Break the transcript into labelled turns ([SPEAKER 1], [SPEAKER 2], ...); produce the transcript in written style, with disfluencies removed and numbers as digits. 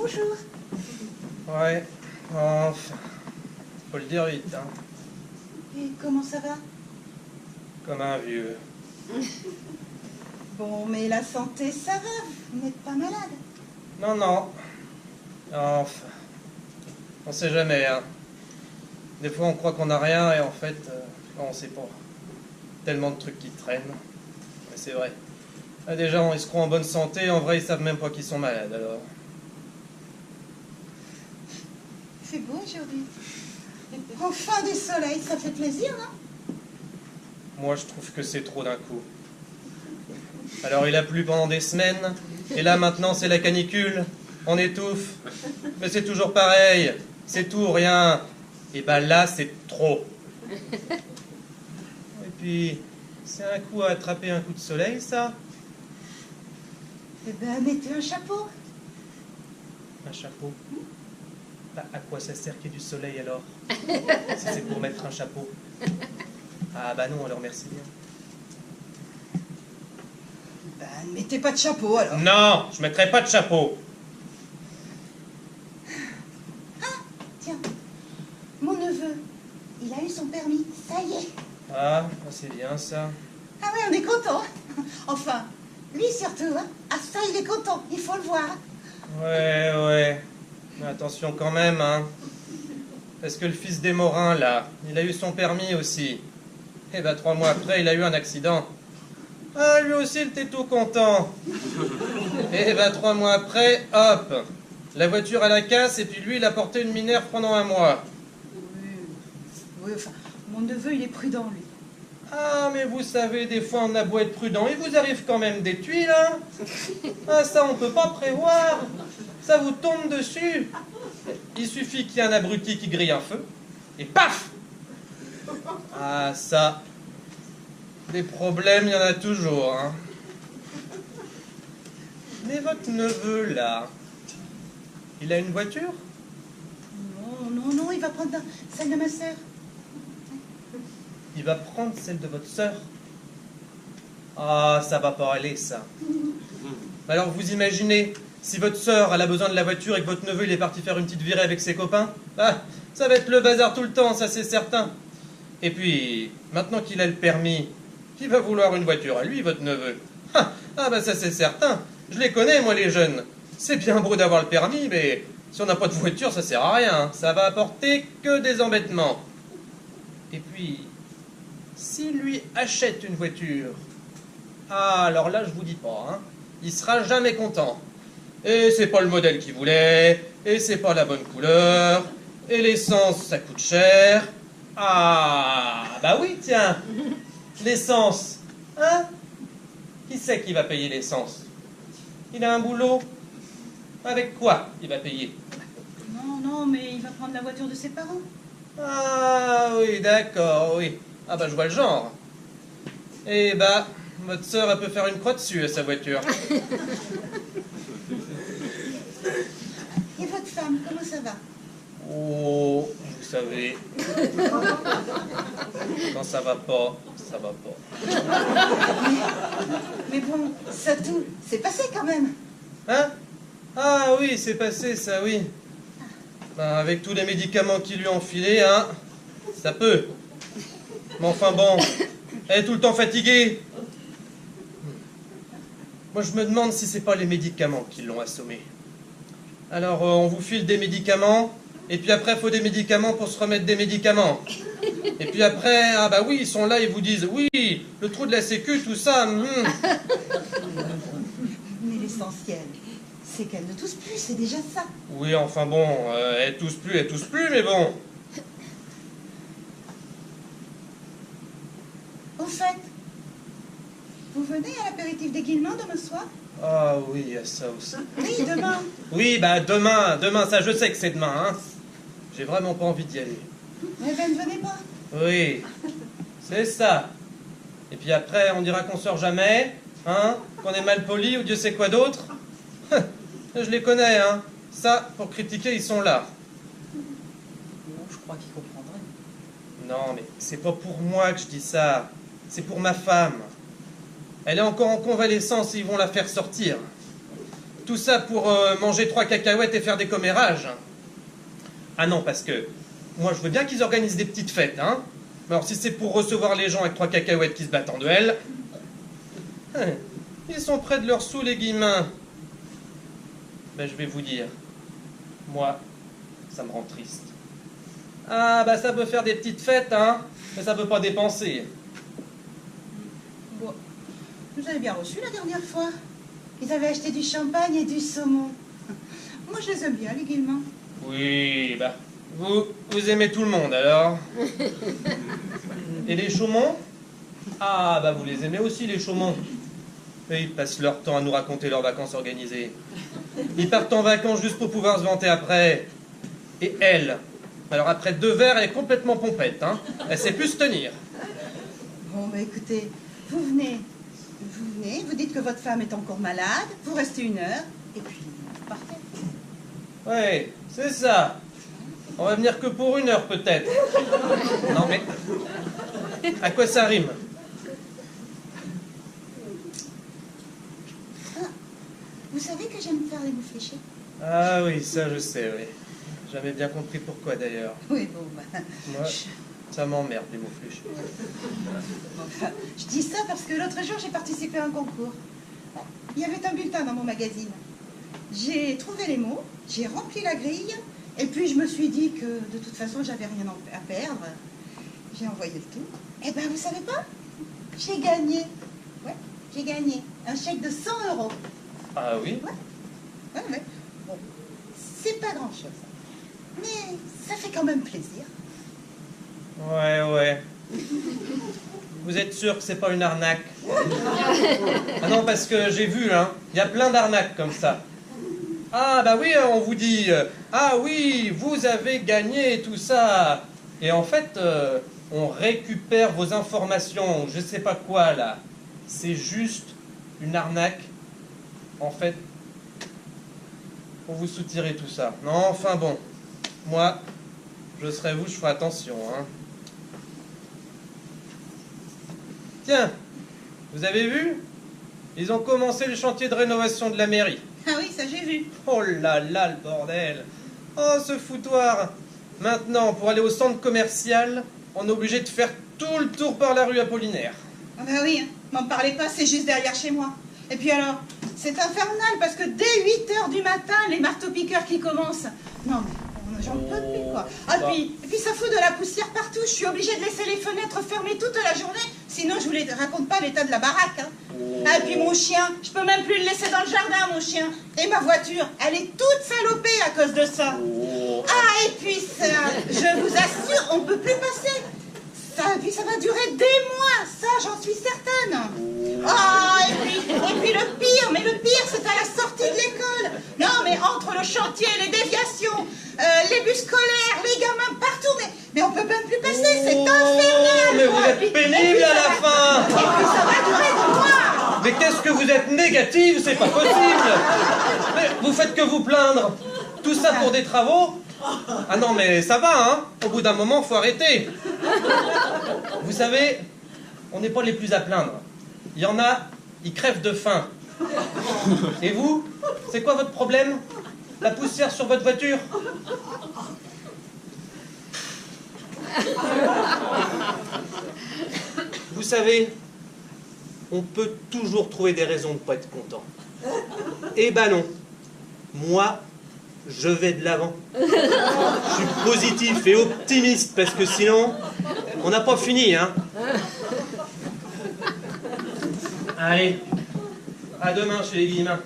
[SPEAKER 1] Bonjour.
[SPEAKER 2] Ouais, enfin, faut le dire vite, hein.
[SPEAKER 1] Et comment ça va?
[SPEAKER 2] Comme un vieux.
[SPEAKER 1] Bon, mais la santé, ça va. Vous n'êtes pas malade.
[SPEAKER 2] Non, non. Enfin, on sait jamais, hein. Des fois, on croit qu'on n'a rien et en fait, on sait pas. Tellement de trucs qui traînent. Mais c'est vrai. Là, des gens, ils se croient en bonne santé, en vrai, ils savent même pas qu'ils sont malades, alors.
[SPEAKER 1] C'est beau aujourd'hui. Enfin du soleil, ça fait plaisir, non?
[SPEAKER 2] Moi, je trouve que c'est trop d'un coup. Alors, il a plu pendant des semaines, et là, maintenant, c'est la canicule. On étouffe. Mais c'est toujours pareil. C'est tout ou rien. Et ben là, c'est trop. Et puis, c'est un coup à attraper un coup de soleil, ça.
[SPEAKER 1] Eh ben, mettez un chapeau.
[SPEAKER 2] Un chapeau. Bah, à quoi ça sert qu'il y ait du soleil, alors? Si c'est pour mettre un chapeau. Ah bah non, alors merci bien.
[SPEAKER 1] Ben, ne mettez pas de chapeau, alors.
[SPEAKER 2] Non, je mettrai pas de chapeau.
[SPEAKER 1] Ah, tiens. Mon neveu, il a eu son permis. Ça y est.
[SPEAKER 2] Ah, c'est bien, ça.
[SPEAKER 1] Ah oui, on est content. Enfin, lui surtout, hein. Ah ça, il est content. Il faut le voir.
[SPEAKER 2] Ouais. Mais attention quand même, hein. Parce que le fils des Morins, là, il a eu son permis aussi. Et ben 3 mois après, il a eu un accident. Ah, lui aussi, il était tout content. Et ben 3 mois après, hop, la voiture à la casse, et puis lui, il a porté une mineure pendant 1 mois.
[SPEAKER 1] Oui, enfin, mon neveu, il est prudent, lui.
[SPEAKER 2] Ah, mais vous savez, des fois, on a beau être prudent, il vous arrive quand même des tuiles, hein. Ah, ça, on peut pas prévoir. Ça vous tombe dessus. Il suffit qu'il y ait un abruti qui grille un feu, et paf! Ah, ça, des problèmes, il y en a toujours, hein. Mais votre neveu, là, il a une voiture?
[SPEAKER 1] Non, il va prendre celle de ma sœur.
[SPEAKER 2] Il va prendre celle de votre sœur? Ah, ça va pas aller, ça. Alors, vous imaginez, si votre sœur, elle a besoin de la voiture et que votre neveu, il est parti faire une petite virée avec ses copains, ah, ça va être le bazar tout le temps, ça c'est certain. Et puis, maintenant qu'il a le permis, qui va vouloir une voiture à lui, votre neveu? Ah, bah ça c'est certain. Je les connais, moi, les jeunes. C'est bien beau d'avoir le permis, mais si on n'a pas de voiture, ça sert à rien. Ça va apporter que des embêtements. Et puis, s'il lui achète une voiture, ah, alors là, je vous dis pas, hein, il sera jamais content. Et c'est pas le modèle qu'il voulait, et c'est pas la bonne couleur, et l'essence, ça coûte cher. Ah, bah oui, tiens, l'essence, hein? Qui c'est qui va payer l'essence? Il a un boulot? Avec quoi il va payer?
[SPEAKER 1] Non, mais il va prendre la voiture de ses parents.
[SPEAKER 2] Ah oui, d'accord, oui. Ah bah je vois le genre. Eh bah, votre sœur, elle peut faire une croix dessus à sa voiture.
[SPEAKER 1] Et votre femme, comment ça va?
[SPEAKER 2] Oh, vous savez, quand ça va pas, ça va pas.
[SPEAKER 1] Mais bon, ça tout, c'est passé quand même.
[SPEAKER 2] Hein? Ah oui, c'est passé ça, oui. Ben, avec tous les médicaments qu'il lui ont filés, hein, ça peut. Mais enfin bon, elle est tout le temps fatiguée. Moi je me demande si c'est pas les médicaments qui l'ont assommée. Alors on vous file des médicaments, et puis après il faut des médicaments pour se remettre des médicaments. Et puis après, ah bah oui, ils sont là, ils vous disent, oui, le trou de la sécu, tout ça.
[SPEAKER 1] Mais l'essentiel, c'est qu'elle ne tousse plus, c'est déjà ça.
[SPEAKER 2] Oui, enfin bon, elle tousse plus, mais bon.
[SPEAKER 1] Au fait, vous venez à l'apéritif des Guillemins demain soir?
[SPEAKER 2] Ah oui, il y a ça aussi.
[SPEAKER 1] Oui, demain.
[SPEAKER 2] Oui, bah demain, ça je sais que c'est demain, hein. J'ai vraiment pas envie d'y aller.
[SPEAKER 1] Mais ben, ne venez pas.
[SPEAKER 2] Oui, c'est ça. Et puis après, on dira qu'on sort jamais, hein, qu'on est mal poli ou Dieu sait quoi d'autre. Je les connais, hein. Ça, pour critiquer, ils sont là.
[SPEAKER 1] Non, je crois qu'il comprendrait.
[SPEAKER 2] Non, mais c'est pas pour moi que je dis ça. C'est pour ma femme. Elle est encore en convalescence et ils vont la faire sortir. tout ça pour manger 3 cacahuètes et faire des commérages. Ah non, parce que moi je veux bien qu'ils organisent des petites fêtes, hein. Mais alors si c'est pour recevoir les gens avec 3 cacahuètes qui se battent en duel, ils sont près de leur sous, les guillemins. Ben je vais vous dire, moi, ça me rend triste. Ah bah ça peut faire des petites fêtes, hein, mais ça peut pas dépenser.
[SPEAKER 1] Bon, vous avez bien reçu la dernière fois. Ils avaient acheté du champagne et du saumon. Moi, je les aime bien, les guillemins.
[SPEAKER 2] Oui, bah, vous aimez tout le monde, alors. Et les chaumons? Ah, bah, vous les aimez aussi, les chaumons. Et ils passent leur temps à nous raconter leurs vacances organisées. Ils partent en vacances juste pour pouvoir se vanter après. Et elle, alors après 2 verres, elle est complètement pompette, hein. Elle sait plus se tenir.
[SPEAKER 1] Bon, bah écoutez, vous venez, vous dites que votre femme est encore malade, vous restez 1 heure, et puis vous partez.
[SPEAKER 2] Ouais, c'est ça. On va venir que pour 1 heure, peut-être. Non, mais... à quoi ça rime?
[SPEAKER 1] Ah, vous savez que j'aime faire les mots fléchés?
[SPEAKER 2] Ah oui, ça je sais, oui. J'avais bien compris pourquoi, d'ailleurs.
[SPEAKER 1] Oui, bon, bah...
[SPEAKER 2] Moi, ça m'emmerde, les mots fléchés.
[SPEAKER 1] Je dis ça parce que l'autre jour, j'ai participé à un concours. Il y avait un bulletin dans mon magazine. J'ai trouvé les mots, j'ai rempli la grille, et puis je me suis dit que de toute façon, j'avais rien à perdre. J'ai envoyé le tout. Et ben, vous savez pas? J'ai gagné. Ouais, j'ai gagné. Un chèque de 100 €.
[SPEAKER 2] Ah oui?
[SPEAKER 1] Ouais. Bon, c'est pas grand-chose. Mais ça fait quand même plaisir.
[SPEAKER 2] Ouais. Vous êtes sûr que c'est pas une arnaque? Ah non, parce que j'ai vu, hein, il y a plein d'arnaques comme ça. Ah bah oui, on vous dit, ah oui, vous avez gagné tout ça. Et en fait, on récupère vos informations, je sais pas quoi là. C'est juste une arnaque. En fait, pour vous soutirer tout ça. Non, enfin bon, moi, je serais vous, je ferai attention, hein. Tiens, vous avez vu? Ils ont commencé le chantier de rénovation de la mairie.
[SPEAKER 1] Ah oui, ça j'ai vu.
[SPEAKER 2] Oh là là, le bordel! Oh, ce foutoir! Maintenant, pour aller au centre commercial, on est obligé de faire tout le tour par la rue Apollinaire.
[SPEAKER 1] Ah bah oui, m'en parlez pas, c'est juste derrière chez moi. Et puis alors, c'est infernal parce que dès 8 h du matin, les marteaux-piqueurs qui commencent. Non mais, j'en peux plus quoi. Ah, et puis ça fout de la poussière partout, je suis obligée de laisser les fenêtres fermées toute la journée, sinon je vous les raconte pas l'état de la baraque. Hein. Ah, et puis mon chien, je peux même plus le laisser dans le jardin, mon chien. Et ma voiture, elle est toute salopée à cause de ça. Ah, et puis ça, je vous assure, on peut plus passer. Ça, et puis ça va durer des mois, ça j'en suis certaine. Ah, et puis le pire, c'est à la sortie de l'école. Non, mais entre le chantier, les déviations, les bus scolaires, les gamins partout, mais on peut même plus passer, c'est infernal.
[SPEAKER 2] Mais vous êtes pénible à la fin.
[SPEAKER 1] Et puis ça va durer des mois.
[SPEAKER 2] Mais qu'est-ce que vous êtes négative, c'est pas possible. Mais vous faites que vous plaindre. Tout ça pour des travaux? Ah non, mais ça va, hein. Au bout d'un moment, faut arrêter. Vous savez, on n'est pas les plus à plaindre. Il y en a, ils crèvent de faim. Et vous, c'est quoi votre problème? La poussière sur votre voiture? Vous savez, on peut toujours trouver des raisons de ne pas être content. Eh ben non. Moi, je vais de l'avant. Je suis positif et optimiste parce que sinon, on n'a pas fini, hein. Allez, à demain chez les Guillemins.